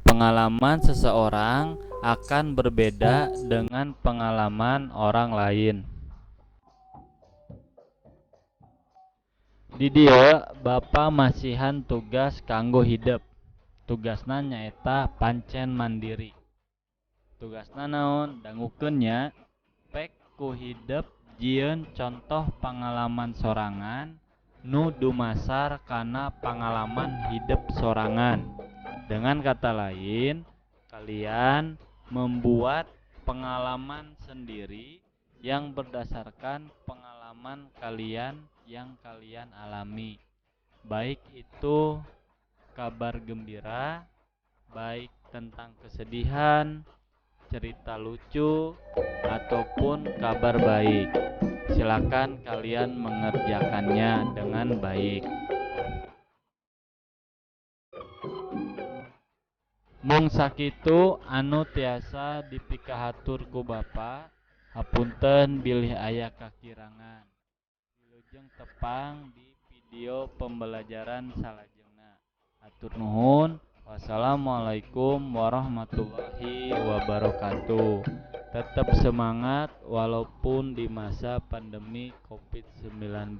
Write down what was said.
Pengalaman seseorang akan berbeda dengan pengalaman orang lain. Di dia Bapa masihan tugas kanggo hidup. Tugasna nyaeta pancen mandiri. Tugasna naon? Dangukeunnya pek ku hidup jieun contoh pengalaman sorangan nu dumasar kana pengalaman hidup sorangan. Dengan kata lain, kalian membuat pengalaman sendiri yang berdasarkan pengalaman kalian yang kalian alami. Baik itu kabar gembira, baik tentang kesedihan, cerita lucu, ataupun kabar baik. Silakan kalian mengerjakannya dengan baik. Mung sakitu anu tiasa dipikahatur ku Bapa, hapunten bilih aya kakirangan. Wilujeng tepang di video pembelajaran salajengna. Hatur nuhun. Wassalamualaikum warahmatullahi wabarakatuh. Tetap semangat walaupun di masa pandemi COVID-19.